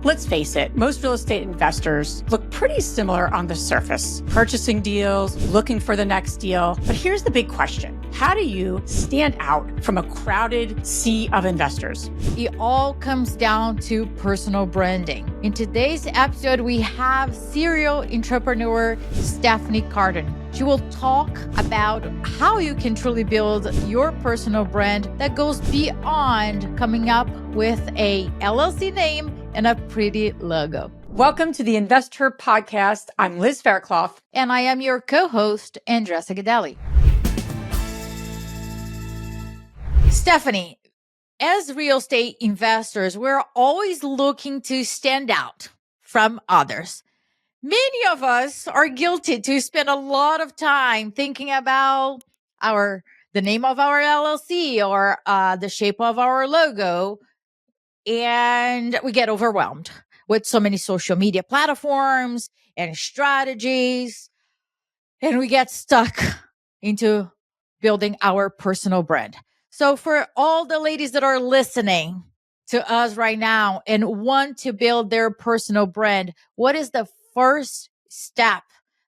Let's face it, most real estate investors look pretty similar on the surface, purchasing deals, looking for the next deal. But here's the big question. How do you stand out from a crowded sea of investors? It all comes down to personal branding. In today's episode, we have serial entrepreneur Stephanie Cartin. She will talk about how you can truly build your personal brand that goes beyond coming up with a LLC name and a pretty logo. Welcome to the Investor Podcast. I'm Liz Faircloth. And I am your co-host, Andressa Gadelli. Stephanie, as real estate investors, we're always looking to stand out from others. Many of us are guilty to spend a lot of time thinking about the name of our LLC or the shape of our logo, and we get overwhelmed with so many social media platforms and strategies, and we get stuck into building our personal brand. So for all the ladies that are listening to us right now and want to build their personal brand, what is the first step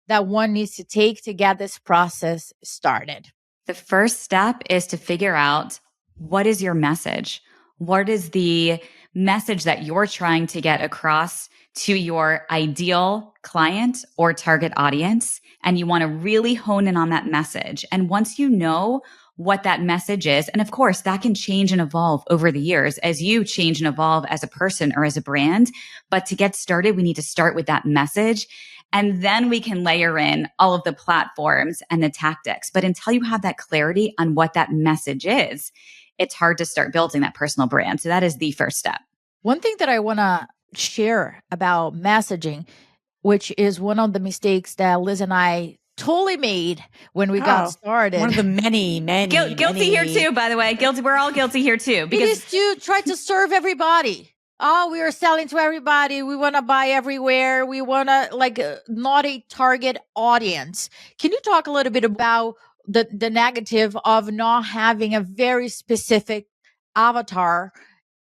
that one needs to take to get this process started? The first step is to figure out, what is your message? What is the message that you're trying to get across to your ideal client or target audience? And you want to really hone in on that message. And once you know what that message is, and of course, that can change and evolve over the years as you change and evolve as a person or as a brand. But to get started, we need to start with that message. And then we can layer in all of the platforms and the tactics. But until you have that clarity on what that message is, it's hard to start building that personal brand. So that is the first step. One thing that I want to share about messaging, which is one of the mistakes that Liz and I totally made when we got started. One of the many. Guilty here too, by the way. Guilty. We're all guilty here too. Because it is to try to serve everybody. Oh, we are selling to everybody. We want to buy everywhere. We want to not a target audience. Can you talk a little bit about the negative of not having a very specific avatar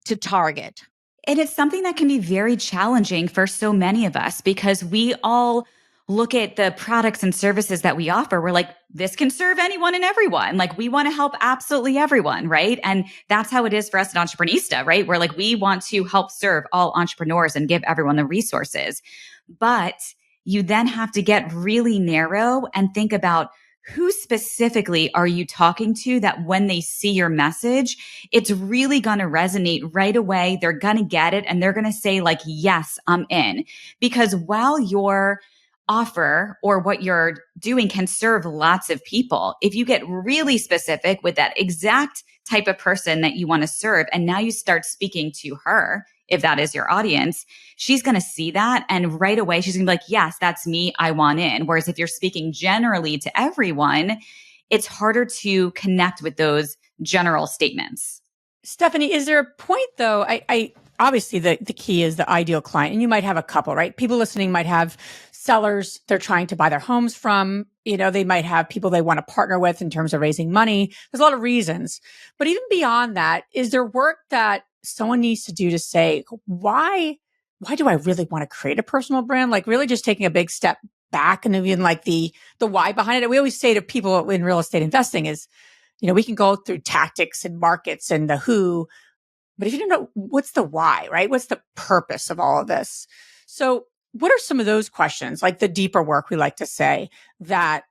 to target? And it's something that can be very challenging for so many of us because we all look at the products and services that we offer. We're like, this can serve anyone and everyone. Like, we want to help absolutely everyone, right? And that's how it is for us at Entreprenista, right? We're like, we want to help serve all entrepreneurs and give everyone the resources. But you then have to get really narrow and think about, who specifically are you talking to that when they see your message, it's really going to resonate right away. They're going to get it and they're going to say like, yes, I'm in. Because while your offer or what you're doing can serve lots of people, if you get really specific with that exact type of person that you want to serve, and now you start speaking to her, if that is your audience, she's going to see that. And right away, she's going to be like, yes, that's me. I want in. Whereas if you're speaking generally to everyone, it's harder to connect with those general statements. Stephanie, is there a point though? I obviously the key is the ideal client, and you might have a couple, right? People listening might have sellers they're trying to buy their homes from. They might have people they want to partner with in terms of raising money. There's a lot of reasons. But even beyond that, is there work that someone needs to do to say, why do I really want to create a personal brand? Like really just taking a big step back and even like the why behind it. We always say to people in real estate investing is, we can go through tactics and markets and the who, but if you don't know what's the why, right? What's the purpose of all of this? So what are some of those questions, like the deeper work we like to say that,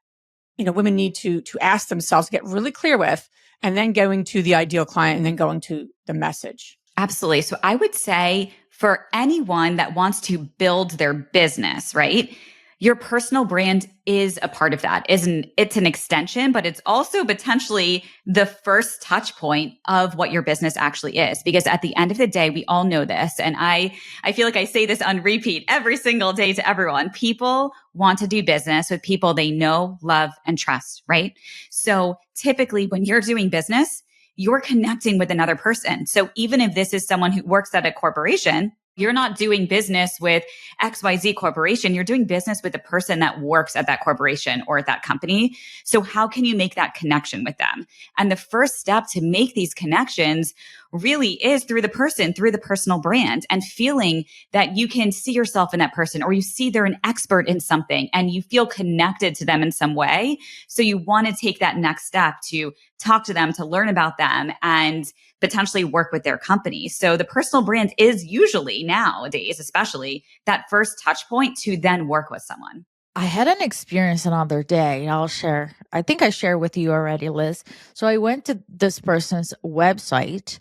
women need to ask themselves, get really clear with, and then going to the ideal client and then going to the message? Absolutely. So I would say for anyone that wants to build their business, right? Your personal brand is a part of that. It's an extension, but it's also potentially the first touch point of what your business actually is. Because at the end of the day, we all know this. And I feel like I say this on repeat every single day to everyone. People want to do business with people they know, love, and trust, right? So typically when you're doing business, you're connecting with another person. So even if this is someone who works at a corporation, You're not doing business with XYZ corporation. You're doing business with the person that works at that corporation or at that company. So how can you make that connection with them? And the first step to make these connections really is through the person, through the personal brand, and feeling that you can see yourself in that person, or you see they're an expert in something and you feel connected to them in some way. So you want to take that next step to talk to them, to learn about them, and potentially work with their company. So the personal brand is usually nowadays, especially that first touch point to then work with someone. I had an experience another day. I'll share. I think I shared with you already, Liz. So I went to this person's website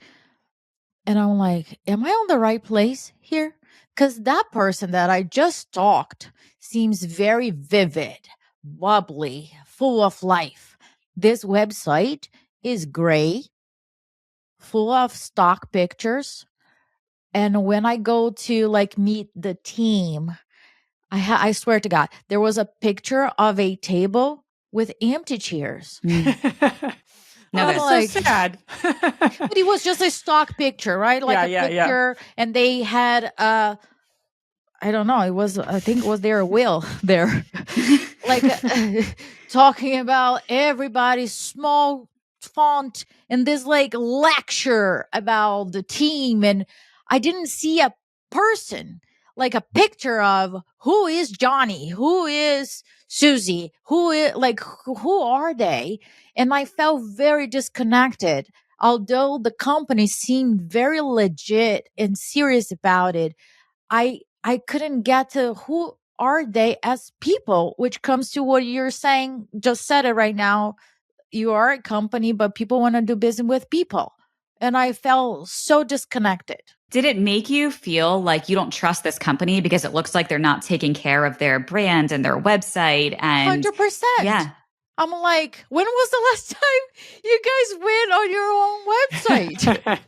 and I'm like, am I on the right place here? Because that person that I just talked seems very vivid, bubbly, full of life. This website is gray, full of stock pictures. And when I go to like meet the team, I swear to God, there was a picture of a table with empty chairs. No, that's like, so sad. But it was just a stock picture, right? Like a picture, and they had I don't know. I think it was their will there, like talking about everybody's small font and this like lecture about the team, and I didn't see a person, like a picture of who is Johnny, who is Susie, who are they, and I felt very disconnected. Although the company seemed very legit and serious about it, I couldn't get to who are they as people, which comes to what you're saying. Just said it right now. You are a company, but people want to do business with people. And I felt so disconnected. Did it make you feel like you don't trust this company because it looks like they're not taking care of their brand and their website? And 100%. yeah. I'm like, when was the last time you guys went on your own website?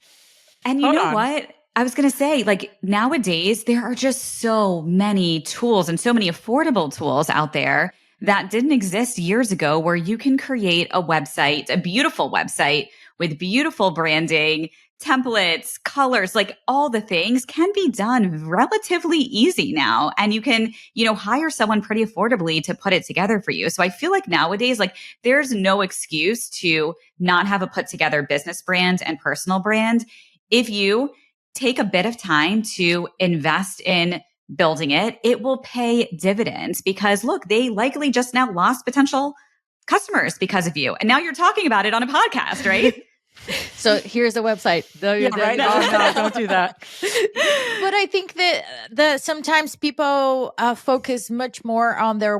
And you know what? I was going to say, like, nowadays, there are just so many tools and so many affordable tools out there that didn't exist years ago, where you can create a website, a beautiful website with beautiful branding, templates, colors, like all the things can be done relatively easy now. And you can, hire someone pretty affordably to put it together for you. So I feel like nowadays, like, there's no excuse to not have a put together business brand and personal brand if you take a bit of time to invest in building it. It will pay dividends because look, they likely just now lost potential customers because of you. And now you're talking about it on a podcast, right? So here's the website. Right? No, don't do that. But I think that sometimes people focus much more on their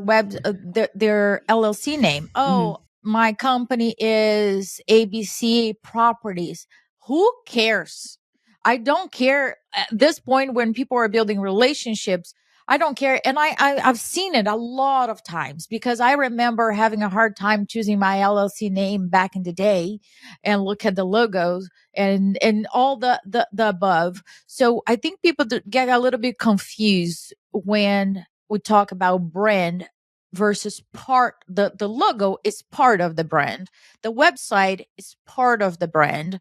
their LLC name. Oh, my company is ABC Properties. Who cares? I don't care at this point when people are building relationships. I don't care. And I've seen it a lot of times because I remember having a hard time choosing my LLC name back in the day and look at the logos and all the above. So I think people get a little bit confused when we talk about brand versus the logo is part of the brand. The website is part of the brand.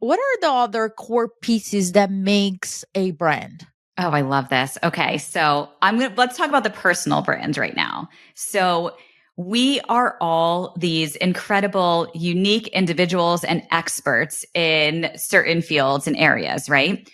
What are the other core pieces that makes a brand? Oh, I love this. Okay. So let's talk about the personal brand right now. So we are all these incredible, unique individuals and experts in certain fields and areas, right?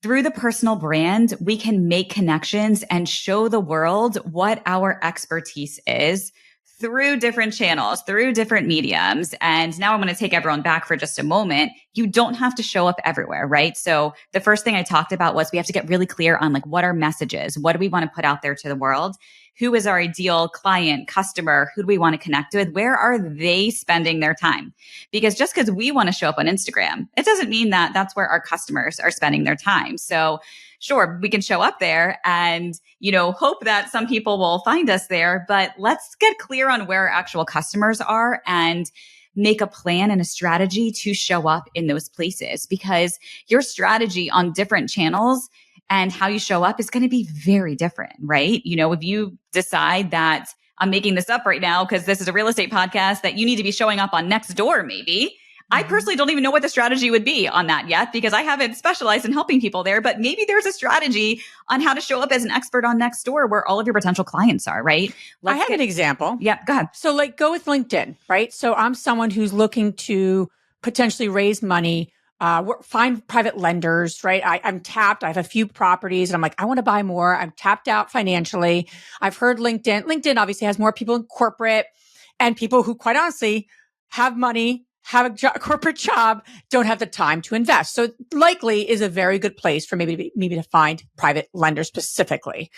Through the personal brand, we can make connections and show the world what our expertise is through different channels, through different mediums. And now I'm going to take everyone back for just a moment. You don't have to show up everywhere, right? So the first thing I talked about was we have to get really clear on like what our message is. What do we want to put out there to the world? Who is our ideal client, customer? Who do we want to connect with? Where are they spending their time? Because just because we want to show up on Instagram, it doesn't mean that that's where our customers are spending their time. So sure, we can show up there and, hope that some people will find us there, but let's get clear on where our actual customers are and make a plan and a strategy to show up in those places, because your strategy on different channels and how you show up is going to be very different, right? If you decide that I'm making this up right now because this is a real estate podcast, that you need to be showing up on Nextdoor, maybe. I personally don't even know what the strategy would be on that yet because I haven't specialized in helping people there, but maybe there's a strategy on how to show up as an expert on Nextdoor where all of your potential clients are, right? I have an example. Yeah, go ahead. So like go with LinkedIn, right? So I'm someone who's looking to potentially raise money, find private lenders, right? I'm tapped. I have a few properties and I'm like, I want to buy more. I'm tapped out financially. I've heard LinkedIn obviously has more people in corporate and people who quite honestly have money, have a corporate job, don't have the time to invest. So likely is a very good place for maybe to find private lenders specifically.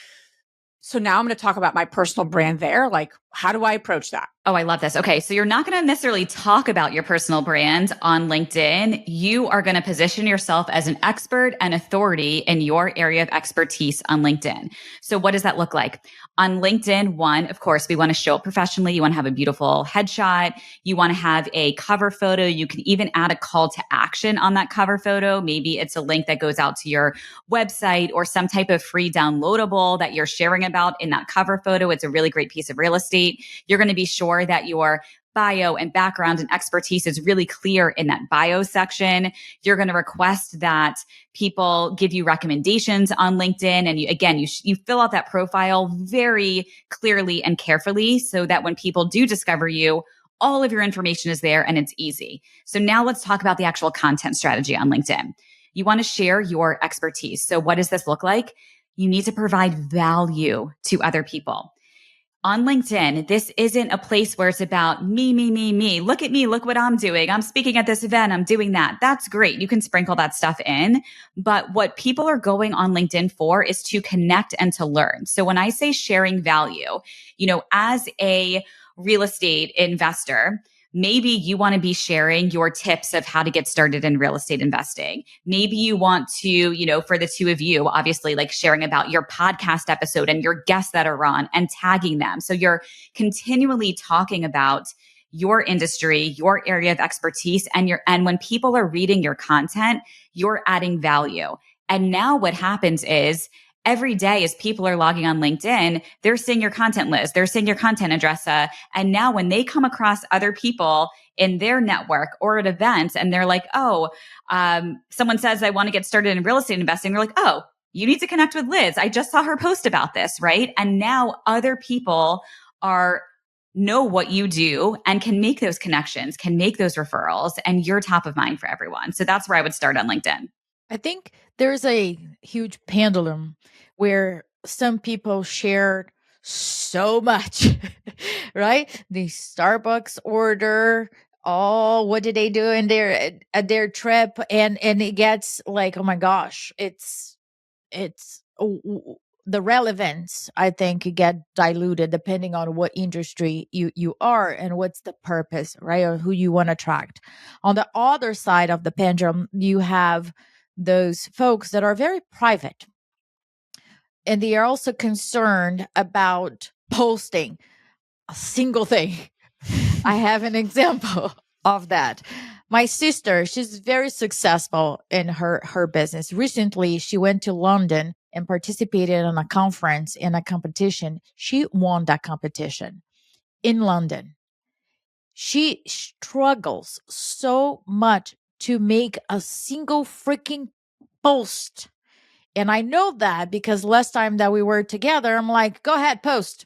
So now I'm going to talk about my personal brand there. Like, how do I approach that? Oh, I love this. Okay. So you're not going to necessarily talk about your personal brand on LinkedIn. You are going to position yourself as an expert and authority in your area of expertise on LinkedIn. So what does that look like? On LinkedIn, one, of course, we want to show up professionally. You want to have a beautiful headshot. You want to have a cover photo. You can even add a call to action on that cover photo. Maybe it's a link that goes out to your website or some type of free downloadable that you're sharing about in that cover photo. It's a really great piece of real estate. You're going to be sure that your bio and background and expertise is really clear in that bio section. You're going to request that people give you recommendations on LinkedIn. And you fill out that profile very clearly and carefully so that when people do discover you, all of your information is there and it's easy. So now let's talk about the actual content strategy on LinkedIn. You want to share your expertise. So what does this look like? You need to provide value to other people. On LinkedIn, this isn't a place where it's about me. Look at me. Look what I'm doing. I'm speaking at this event. I'm doing that. That's great. You can sprinkle that stuff in. But what people are going on LinkedIn for is to connect and to learn. So when I say sharing value, as a real estate investor, maybe you want to be sharing your tips of how to get started in real estate investing. Maybe you want to, for the two of you, obviously like sharing about your podcast episode and your guests that are on and tagging them. So you're continually talking about your industry, your area of expertise, and when people are reading your content, you're adding value. And now what happens is every day as people are logging on LinkedIn, they're seeing your content list, they're seeing your content address. And now when they come across other people in their network or at events and they're like, someone says, I want to get started in real estate investing. They're like, oh, you need to connect with Liz. I just saw her post about this, right? And now other people know what you do and can make those connections, can make those referrals, and you're top of mind for everyone. So that's where I would start on LinkedIn. I think there's a huge pendulum where some people share so much, right? The Starbucks order, what did they do in their trip? And it gets like, oh my gosh, it's the relevance, I think, get diluted depending on what industry you are and what's the purpose, right? Or who you want to attract. On the other side of the pendulum, you have those folks that are very private. And they are also concerned about posting a single thing. I have an example of that. My sister, she's very successful in her business. Recently, she went to London and participated in a conference in a competition. She won that competition in London. She struggles so much to make a single freaking post. And I know that because last time that we were together, I'm like, go ahead, post.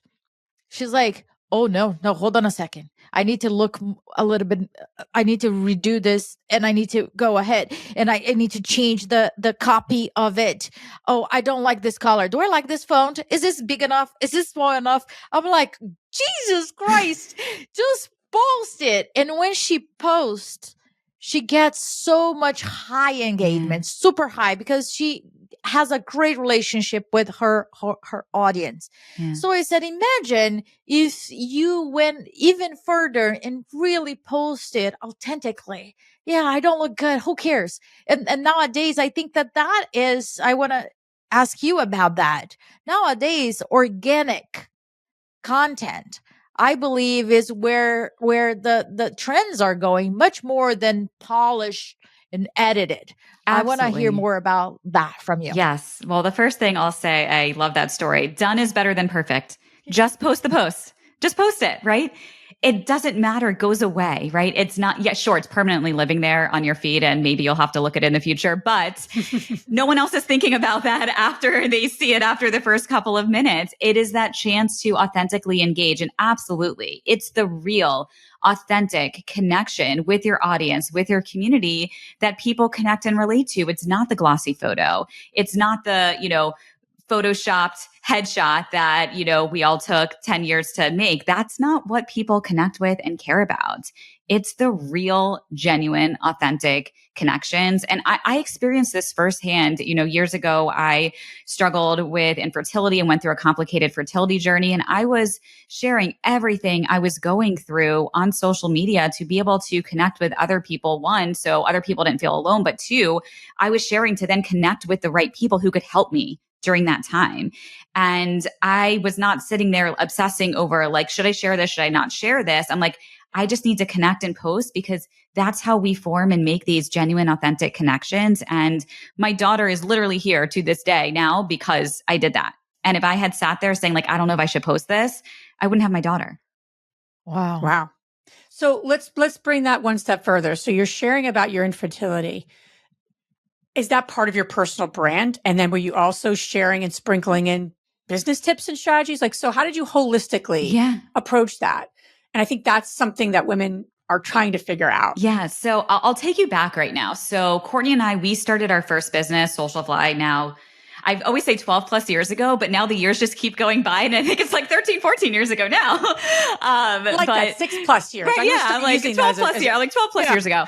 She's like, oh, no, hold on a second. I need to look a little bit. I need to redo this and I need to go ahead and I need to change the copy of it. Oh, I don't like this color. Do I like this font? Is this big enough? Is this small enough? I'm like, Jesus Christ, just post it. And when she posts, she gets so much high engagement, super high, because she has a great relationship with her audience. Yeah. So I said, imagine if you went even further and really posted authentically. Yeah, I don't look good. Who cares? And nowadays, I think that is, I want to ask you about that. Nowadays, organic content, I believe, is where the trends are going, much more than polished and edited. Absolutely. I want to hear more about that from you. Yes. Well, the first thing I'll say, I love that story. Done is better than perfect. Just post the post. Just post it, right? it doesn't matter. It goes away, right? It's not yet. Sure, it's permanently living there on your feed, and maybe you'll have to look at it in the future, but no one else is thinking about that after they see it after the first couple of minutes. It is that chance to authentically engage. And absolutely, it's the real, authentic connection with your audience, with your community that people connect and relate to. It's not the glossy photo. It's not the, photoshopped headshot that, we all took 10 years to make. That's not what people connect with and care about. It's the real, genuine, authentic connections. And I experienced this firsthand. Years ago, I struggled with infertility and went through a complicated fertility journey. And I was sharing everything I was going through on social media to be able to connect with other people. One, so other people didn't feel alone. But two, I was sharing to then connect with the right people who could help me during that time. And I was not sitting there obsessing over like, should I share this? Should I not share this? I'm like, I just need to connect and post because that's how we form and make these genuine, authentic connections. And my daughter is literally here to this day now because I did that. And if I had sat there saying like, I don't know if I should post this, I wouldn't have my daughter. Wow. Wow. So let's bring that one step further. So you're sharing about your infertility. Is that part of your personal brand? And then were you also sharing and sprinkling in business tips and strategies? Like, so how did you holistically approach that? And I think that's something that women are trying to figure out. Yeah. So I'll take you back right now. So Courtney and I, we started our first business, Socialfly. Now, I always say 12 plus years ago, but now the years just keep going by. And I think it's like 13, 14 years ago now. That 6+ years. Right, yeah, like 12 plus years ago.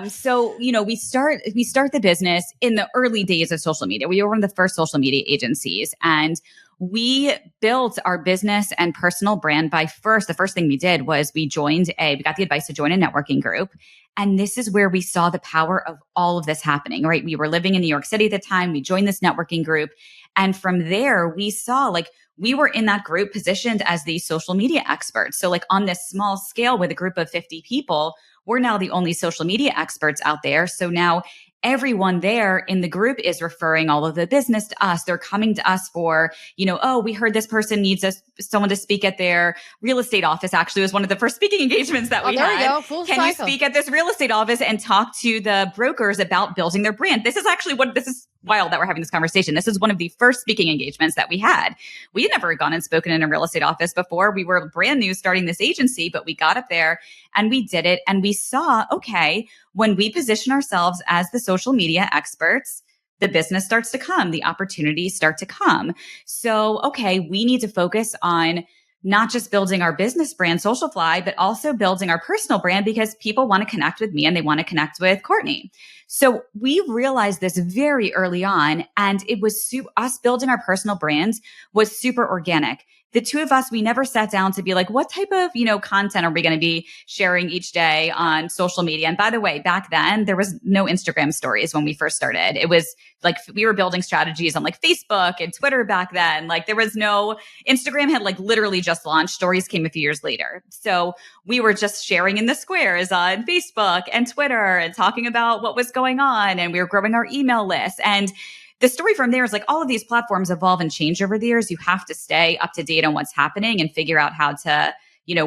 So, we start the business in the early days of social media. We were one of the first social media agencies, and we built our business and personal brand by the first thing we did was we got the advice to join a networking group. And this is where we saw the power of all of this happening, right? We were living in New York City at the time. We joined this networking group. And from there, we saw like we were in that group positioned as the social media experts. So like on this small scale with a group of 50 people, we're now the only social media experts out there. So now everyone there in the group is referring all of the business to us. They're coming to us for, we heard this person needs someone to speak at their real estate office. Actually, was one of the first speaking engagements that we had. There you go. Full Can cycle. you speak at this real estate office and talk to the brokers about building their brand? This is wild that we're having this conversation. This is one of the first speaking engagements that we had. We had never gone and spoken in a real estate office before. We were brand new starting this agency, but we got up there and we did it. And we saw, okay, when we position ourselves as the social media experts, the business starts to come, the opportunities start to come. So, okay, we need to focus on not just building our business brand, Socialfly, but also building our personal brand because people want to connect with me and they want to connect with Courtney. So we realized this very early on, and it was us building our personal brands was super organic. The two of us, we never sat down to be like, what type of, content are we going to be sharing each day on social media? And by the way, back then there was no Instagram stories when we first started. It was like we were building strategies on like Facebook and Twitter back then. Like there was no Instagram had like literally just launched. Stories came a few years later. So we were just sharing in the squares on Facebook and Twitter and talking about what was going on. And we were growing our email list. And the story from there is like all of these platforms evolve and change over the years. You have to stay up to date on what's happening and figure out how to,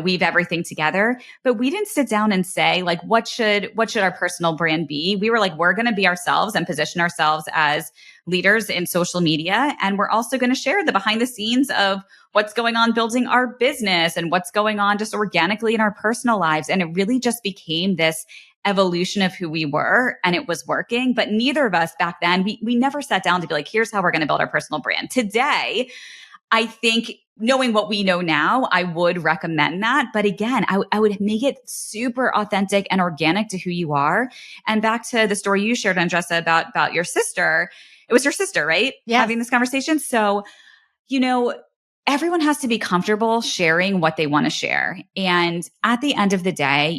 weave everything together. But we didn't sit down and say like, what should our personal brand be? We were like, we're going to be ourselves and position ourselves as leaders in social media. And we're also going to share the behind the scenes of what's going on building our business and what's going on just organically in our personal lives. And it really just became this evolution of who we were, and it was working. But neither of us back then, we never sat down to be like, here's how we're going to build our personal brand. Today, I think knowing what we know now, I would recommend that. But again, I would make it super authentic and organic to who you are. And back to the story you shared, Andressa, about your sister. It was your sister, right? Yeah. Having this conversation. So, everyone has to be comfortable sharing what they want to share. And at the end of the day,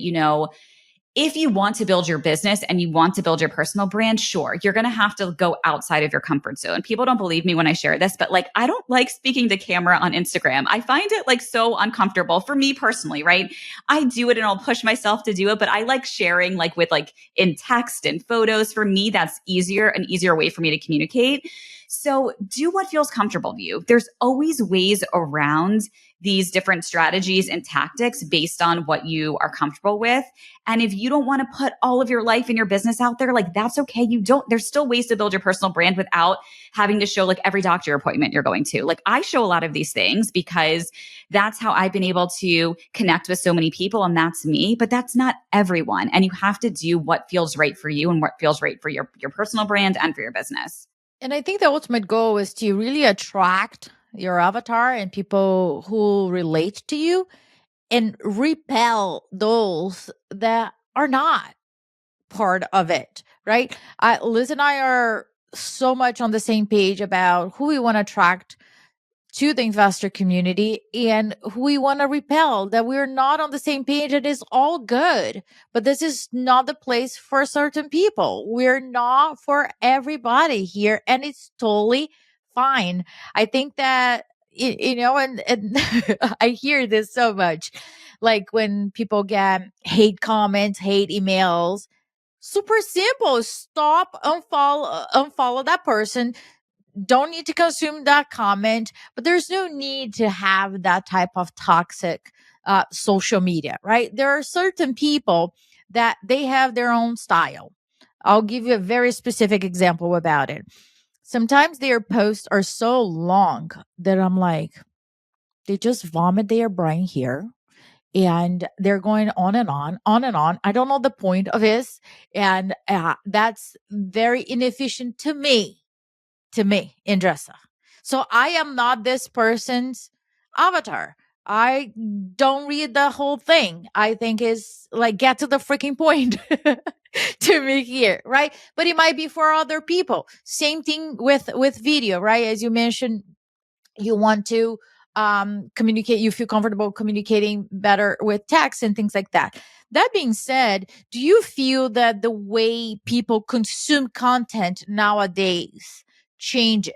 if you want to build your business and you want to build your personal brand, sure, you're going to have to go outside of your comfort zone. People don't believe me when I share this, but like, I don't like speaking to camera on Instagram. I find it like so uncomfortable for me personally, right? I do it and I'll push myself to do it, but I like sharing like with like in text and photos. For me, that's an easier way for me to communicate. So do what feels comfortable to you. There's always ways around these different strategies and tactics based on what you are comfortable with. And if you don't want to put all of your life and your business out there, like that's okay. There's still ways to build your personal brand without having to show like every doctor appointment you're going to. Like I show a lot of these things because that's how I've been able to connect with so many people, and that's me, but that's not everyone. And you have to do what feels right for you and what feels right for your personal brand and for your business. And I think the ultimate goal is to really attract your avatar and people who relate to you and repel those that are not part of it, right? Liz and I are so much on the same page about who we want to attract to the investor community and who we want to repel, that we're not on the same page. It is all good, but this is not the place for certain people. We're not for everybody here, and it's totally fine. I think that, and I hear this so much, like when people get hate comments, hate emails, super simple. Stop, unfollow that person. Don't need to consume that comment, but there's no need to have that type of toxic social media, right? There are certain people that they have their own style. I'll give you a very specific example about it. Sometimes their posts are so long that I'm like, they just vomit their brain here. And they're going on and on, on and on. I don't know the point of this. And that's very inefficient to me, Indresa. So I am not this person's avatar. I don't read the whole thing. I think is like, get to the freaking point to me here, right? But it might be for other people. Same thing with video, right? As you mentioned, you want to communicate, you feel comfortable communicating better with text and things like that. That being said, do you feel that the way people consume content nowadays changed,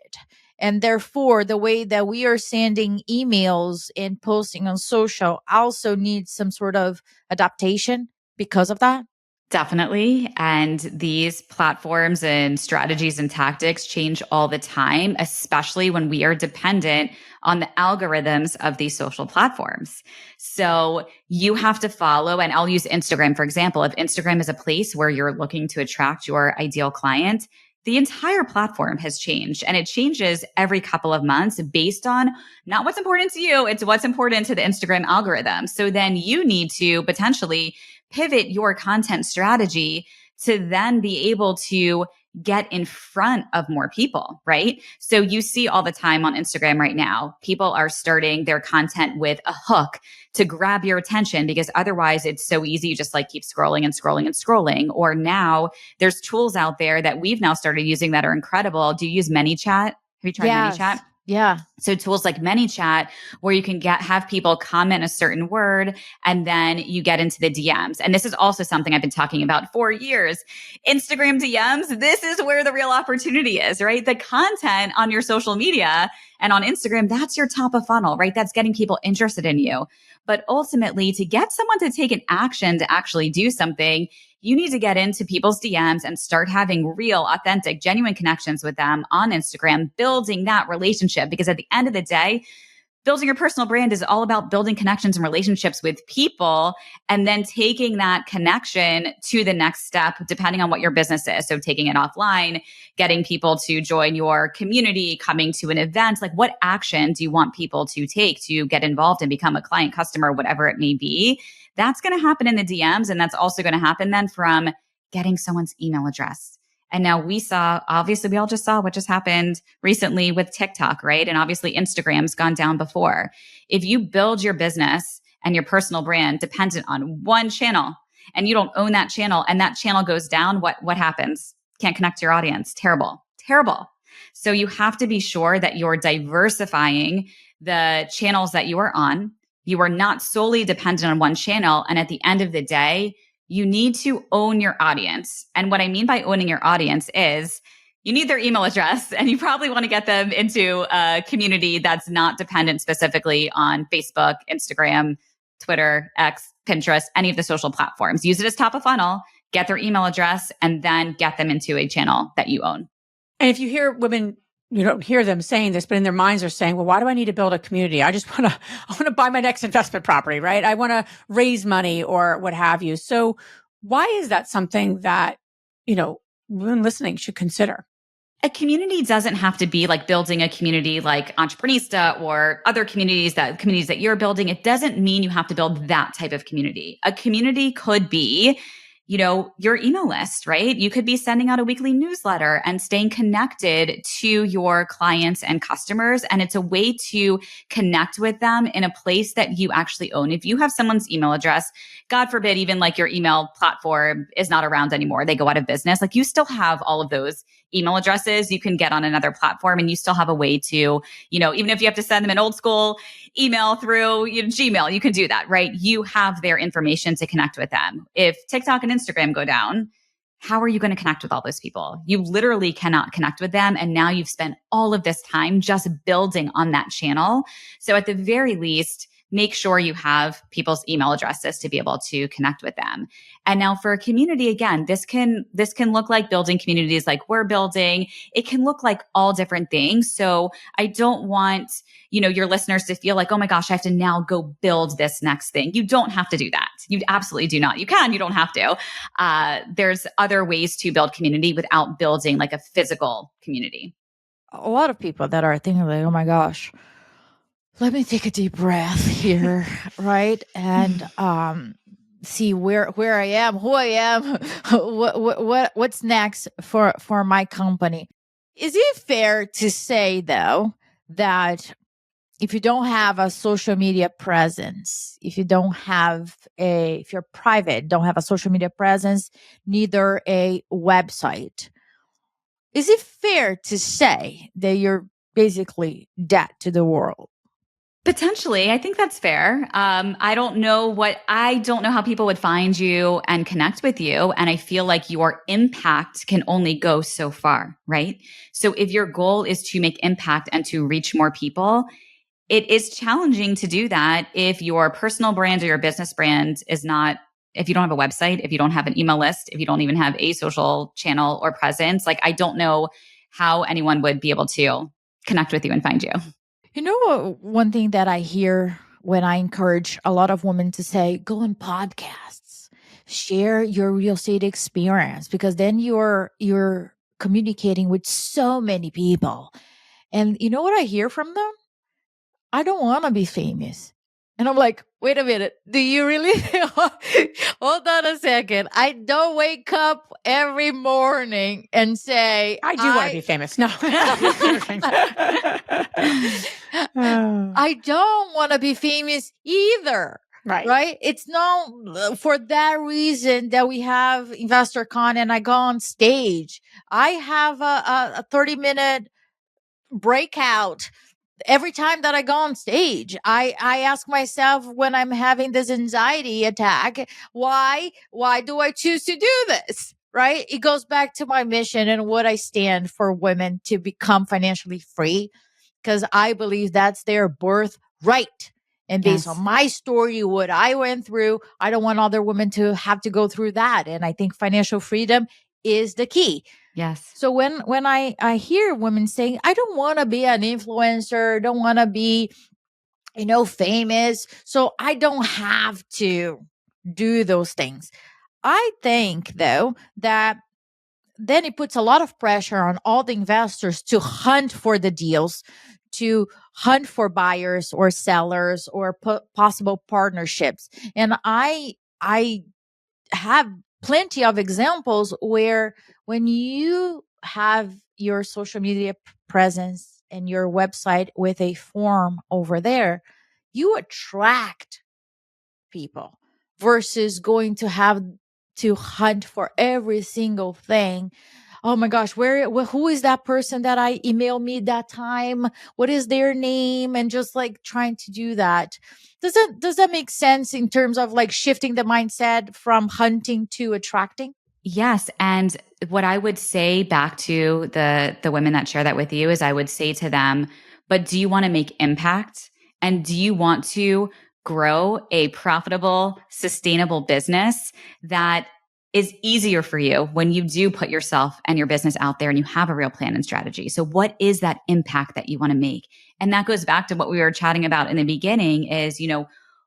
and therefore the way that we are sending emails and posting on social also needs some sort of adaptation because of that? Definitely. And these platforms and strategies and tactics change all the time, especially when we are dependent on the algorithms of these social platforms. So you have to follow, and I'll use Instagram, for example. If Instagram is a place where you're looking to attract your ideal client, the entire platform has changed, and it changes every couple of months based on not what's important to you, it's what's important to the Instagram algorithm. So then you need to potentially pivot your content strategy to then be able to get in front of more people, right? So you see all the time on Instagram right now, people are starting their content with a hook to grab your attention, because otherwise it's so easy. You just like keep scrolling and scrolling and scrolling. Or now there's tools out there that we've now started using that are incredible. Do you use ManyChat? Have you tried ManyChat? Yeah. So tools like ManyChat, where you can have people comment a certain word, and then you get into the DMs. And this is also something I've been talking about for years. Instagram DMs, this is where the real opportunity is, right? The content on your social media and on Instagram, that's your top of funnel, right? That's getting people interested in you. But ultimately, to get someone to take an action to actually do something, you need to get into people's DMs and start having real, authentic, genuine connections with them on Instagram, building that relationship. Because at the end of the day, building your personal brand is all about building connections and relationships with people, and then taking that connection to the next step, depending on what your business is. So taking it offline, getting people to join your community, coming to an event. Like, what action do you want people to take to get involved and become a client, customer, whatever it may be? That's going to happen in the DMs. And that's also going to happen then from getting someone's email address. And now we all just saw what just happened recently with TikTok, right? And obviously Instagram's gone down before. If you build your business and your personal brand dependent on one channel, and you don't own that channel, and that channel goes down, what happens? Can't connect to your audience. Terrible. So you have to be sure that you're diversifying the channels that you are on. You are not solely dependent on one channel. And at the end of the day, you need to own your audience. And what I mean by owning your audience is you need their email address, and you probably want to get them into a community that's not dependent specifically on Facebook, Instagram, Twitter, X, Pinterest, any of the social platforms. Use it as top of funnel, get their email address, and then get them into a channel that you own. And if you hear women you don't hear them saying this, but in their minds are saying, well, why do I need to build a community? I want to buy my next investment property, right? I want to raise money or what have you. So why is that something that, women listening should consider? A community doesn't have to be like building a community like Entreprenista or other communities that you're building. It doesn't mean you have to build that type of community. A community could be, your email list, right? You could be sending out a weekly newsletter and staying connected to your clients and customers. And it's a way to connect with them in a place that you actually own. If you have someone's email address, God forbid, even like your email platform is not around anymore, they go out of business, like you still have all of those email addresses you can get on another platform, and you still have a way to, even if you have to send them an old school email through Gmail, you can do that, right? You have their information to connect with them. If TikTok and Instagram go down, how are you going to connect with all those people? You literally cannot connect with them. And now you've spent all of this time just building on that channel. So at the very least, make sure you have people's email addresses to be able to connect with them. And now for a community, again, this can look like building communities like we're building. It can look like all different things. So I don't want, your listeners to feel like, oh my gosh, I have to now go build this next thing. You don't have to do that. You absolutely do not. You can, you don't have to. There's other ways to build community without building like a physical community. A lot of people that are thinking like, oh my gosh, let me take a deep breath here, right? And see where I am, who I am, what's next for my company. Is it fair to say though that if you don't have a social media presence, if you're private, don't have a social media presence, neither a website, is it fair to say that you're basically dead to the world? Potentially. I think that's fair. I don't know how people would find you and connect with you. And I feel like your impact can only go so far, right? So if your goal is to make impact and to reach more people, it is challenging to do that if your personal brand or your business brand if you don't have a website, if you don't have an email list, if you don't even have a social channel or presence. Like, I don't know how anyone would be able to connect with you and find you. One thing that I hear when I encourage a lot of women to say, go on podcasts, share your real estate experience, because then you're communicating with so many people. And you know what I hear from them? I don't want to be famous. And I'm like, wait a minute. Do you really? Hold on a second. I don't wake up every morning and say, I do want to be famous. No. I don't want to be famous either. Right. It's not for that reason that we have Investor Con and I go on stage. I have a 30-minute breakout. Every time that I go on stage, I ask myself when I'm having this anxiety attack, why do I choose to do this? Right? It goes back to my mission and what I stand for women to become financially free, because I believe that's their birthright. And based on my story, what I went through, I don't want other women to have to go through that. And I think financial freedom is the key. Yes. So when I hear women saying, I don't want to be an influencer, don't want to be, famous, so I don't have to do those things. I think though that then it puts a lot of pressure on all the investors to hunt for the deals, to hunt for buyers or sellers or possible partnerships. And I have plenty of examples where when you have your social media presence and your website with a form over there, you attract people versus going to have to hunt for every single thing. Oh my gosh, who is that person that I emailed me that time? What is their name? And just like trying to do that. Does that make sense in terms of like shifting the mindset from hunting to attracting? Yes. And what I would say back to the women that share that with you is I would say to them, but do you want to make impact? And do you want to grow a profitable, sustainable business that is easier for you when you do put yourself and your business out there and you have a real plan and strategy. So what is that impact that you want to make? And that goes back to what we were chatting about in the beginning is,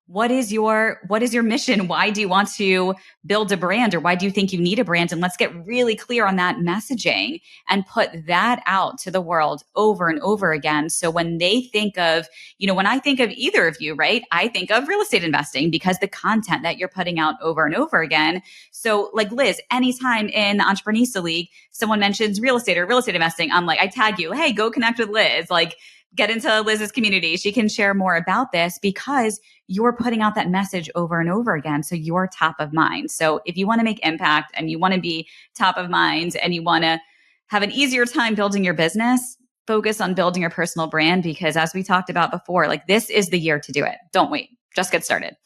what is your mission? Why do you want to build a brand, or why do you think you need a brand? And let's get really clear on that messaging and put that out to the world over and over again. So when they think of, when I think of either of you, right, I think of real estate investing because the content that you're putting out over and over again. So like Liz, anytime in the Entreprenista League, someone mentions real estate or real estate investing, I'm like, I tag you, hey, go connect with Liz. Like, get into Liz's community. She can share more about this because you're putting out that message over and over again. So you're top of mind. So if you want to make impact and you want to be top of mind and you want to have an easier time building your business, focus on building your personal brand, because as we talked about before, like this is the year to do it. Don't wait. Just get started.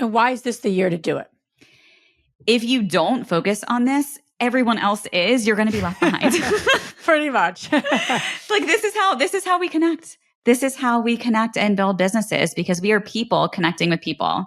And why is this the year to do it? If you don't focus on this, everyone else is, you're going to be left behind. Pretty much. Like this is how we connect. This is how we connect and build businesses, because we are people connecting with people.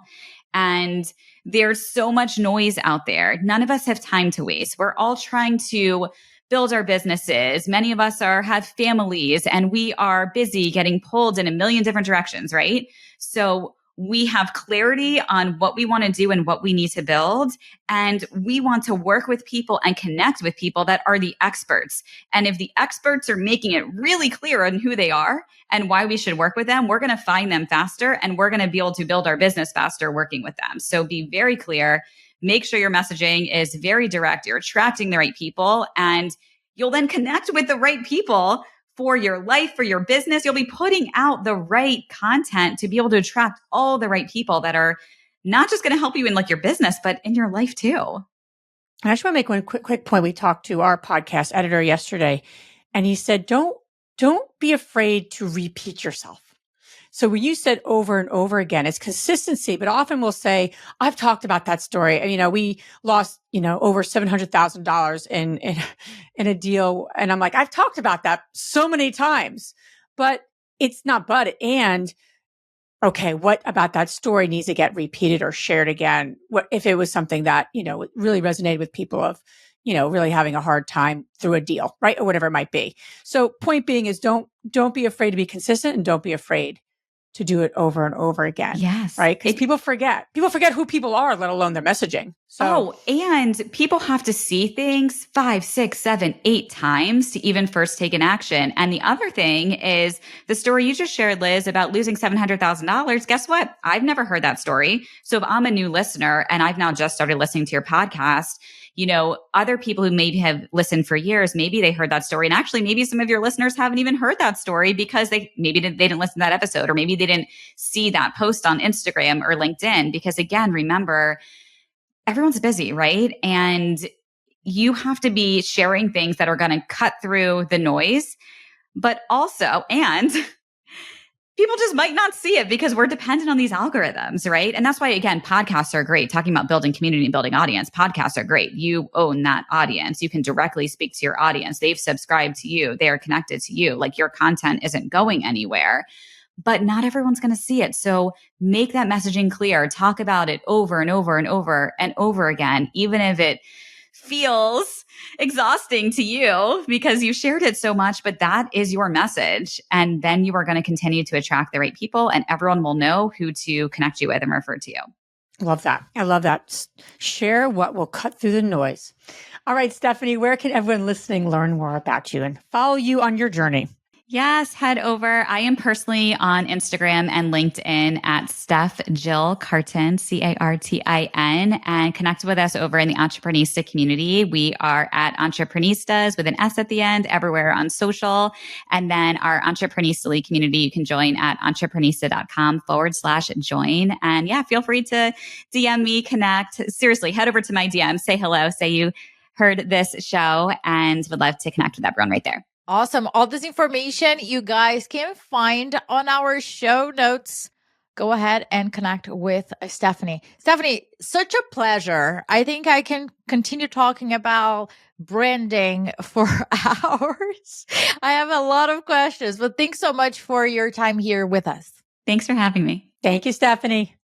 And there's so much noise out there. None of us have time to waste. We're all trying to build our businesses. Many of us have families and we are busy getting pulled in a million different directions, right? So we have clarity on what we want to do and what we need to build. And we want to work with people and connect with people that are the experts. And if the experts are making it really clear on who they are and why we should work with them, we're going to find them faster and we're going to be able to build our business faster working with them. So be very clear. Make sure your messaging is very direct. You're attracting the right people, and you'll then connect with the right people for your life, for your business. You'll be putting out the right content to be able to attract all the right people that are not just going to help you in like your business, but in your life too. I just want to make one quick point. We talked to our podcast editor yesterday, and he said, don't be afraid to repeat yourself. So when you said over and over again, it's consistency, but often we'll say, I've talked about that story. And, we lost, over $700,000 in a deal. And I'm like, I've talked about that so many times, but it's not, and okay, what about that story needs to get repeated or shared again? What if it was something that, really resonated with people of, really having a hard time through a deal, right? Or whatever it might be. So point being is don't be afraid to be consistent, and don't be afraid to do it over and over again. Yes. Right? Because people forget who people are, let alone their messaging. So, and people have to see things 5, 6, 7, 8 times to even first take an action. And the other thing is the story you just shared, Liz, about losing $700,000. Guess what? I've never heard that story. So if I'm a new listener and I've now just started listening to your podcast, other people who maybe have listened for years, maybe they heard that story. And actually, maybe some of your listeners haven't even heard that story because they didn't listen to that episode, or maybe they didn't see that post on Instagram or LinkedIn. Because again, remember, everyone's busy, right? And you have to be sharing things that are going to cut through the noise, but also, and people just might not see it because we're dependent on these algorithms, right? And that's why, again, podcasts are great. Talking about building community and building audience, podcasts are great. You own that audience. You can directly speak to your audience. They've subscribed to you. They are connected to you. Like, your content isn't going anywhere, but not everyone's going to see it. So make that messaging clear. Talk about it over and over and over and over again, even if it feels exhausting to you because you shared it so much, but that is your message. And then you are going to continue to attract the right people, and everyone will know who to connect you with and refer to you. Love that. I love that. Share what will cut through the noise. All right, Stephanie, where can everyone listening learn more about you and follow you on your journey? Yes, head over. I am personally on Instagram and LinkedIn at Steph Jill Cartin, Cartin, and connect with us over in the Entreprenista community. We are at Entreprenistas with an S at the end everywhere on social. And then our Entreprenista League community, you can join at entreprenista.com/join. And yeah, feel free to DM me, connect. Seriously, head over to my DM, say hello, say you heard this show, and would love to connect with everyone right there. Awesome. All this information you guys can find on our show notes. Go ahead and connect with Stephanie. Stephanie, such a pleasure. I think I can continue talking about branding for hours. I have a lot of questions, but thanks so much for your time here with us. Thanks for having me. Thank you, Stephanie.